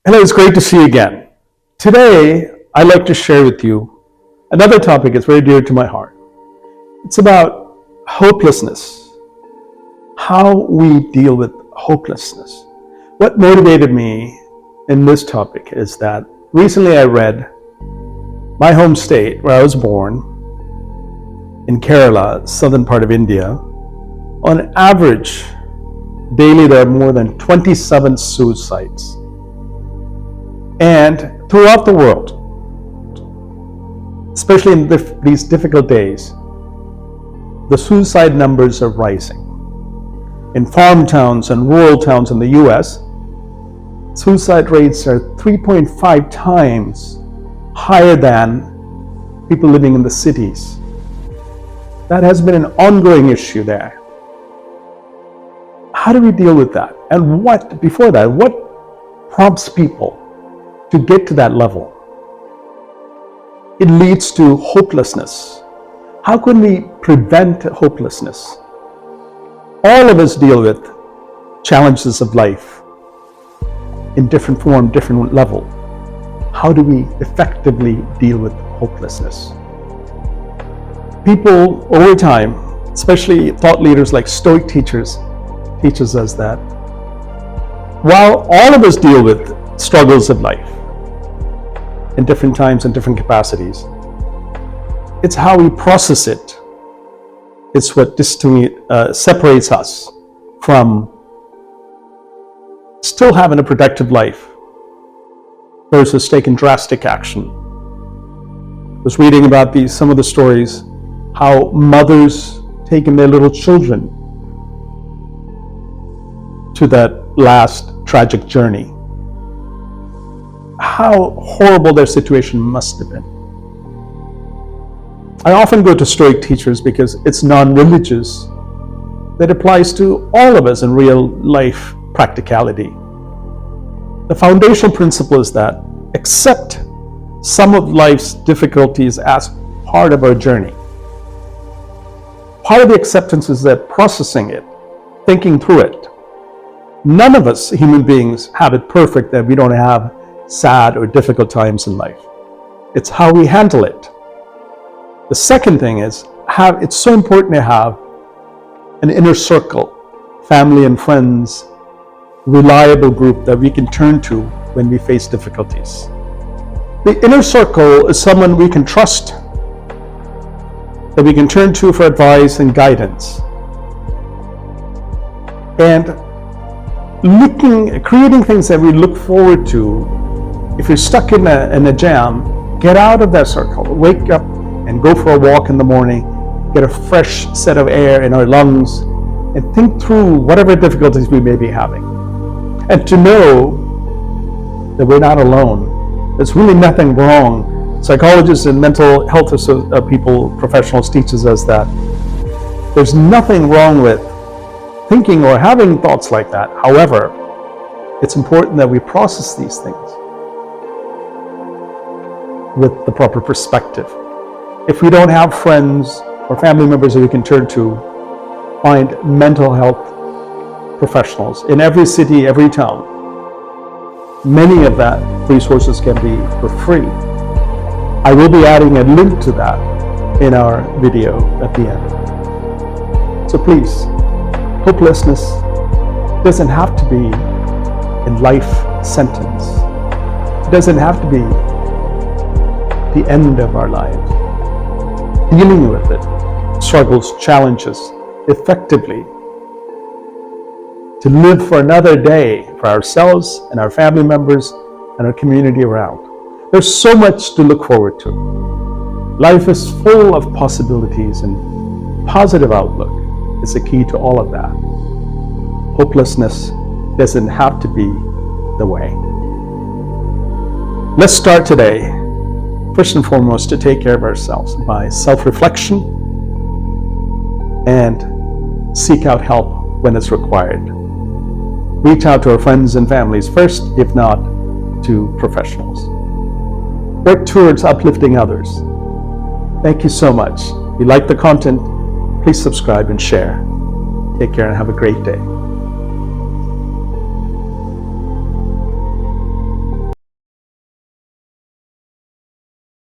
Hello, it's great to see you again. Today, I'd like to share with you another topic that's very dear to my heart. It's about hopelessness, how we deal with hopelessness. What motivated me in this topic is that recently I read my home state, where I was born, in Kerala, southern part of India. On average, daily there are more than 27 suicides. And throughout the world, especially in these difficult days, the suicide numbers are rising. In farm towns and rural towns in the US, suicide rates are 3.5 times higher than people living in the cities. That has been an ongoing issue there. How do we deal with that? And what prompts people to get to that level? It leads to hopelessness. How can we prevent hopelessness? All of us deal with challenges of life in different form, different level. How do we effectively deal with hopelessness? People over time, especially thought leaders like Stoic teaches us that while all of us deal with struggles of life in different times and different capacities, it's how we process it. It's what separates us from still having a productive life versus taking drastic action. I was reading about some of the stories, how mothers taking their little children to that last tragic journey. How horrible their situation must have been. I often go to Stoic teachers because it's non-religious that applies to all of us in real life practicality. The foundational principle is that accept some of life's difficulties as part of our journey. Part of the acceptance is that processing it, thinking through it. None of us human beings have it perfect that we don't have sad or difficult times in life. It's how we handle it. The second thing is, it's so important to have an inner circle, family and friends, reliable group that we can turn to when we face difficulties. The inner circle is someone we can trust, that we can turn to for advice and guidance. And creating things that we look forward to. If you're stuck in a jam, get out of that circle, wake up and go for a walk in the morning, get a fresh set of air in our lungs, and think through whatever difficulties we may be having. And to know that we're not alone. There's really nothing wrong. Psychologists and mental health professionals teaches us that there's nothing wrong with thinking or having thoughts like that. However, it's important that we process these things with the proper perspective. If we don't have friends or family members that we can turn to, find mental health professionals in every city, every town. Many of that resources can be for free. I will be adding a link to that in our video at the end. So please, hopelessness doesn't have to be a life sentence. It doesn't have to be the end of our lives. Dealing with it, struggles, challenges, effectively, to live for another day for ourselves and our family members and our community around. There's so much to look forward to. Life is full of possibilities, and positive outlook is the key to all of that. Hopelessness doesn't have to be the way. Let's start today, first and foremost, to take care of ourselves by self-reflection and seek out help when it's required. Reach out to our friends and families first, if not to professionals. Work towards uplifting others. Thank you so much. If you like the content, please subscribe and share. Take care and have a great day.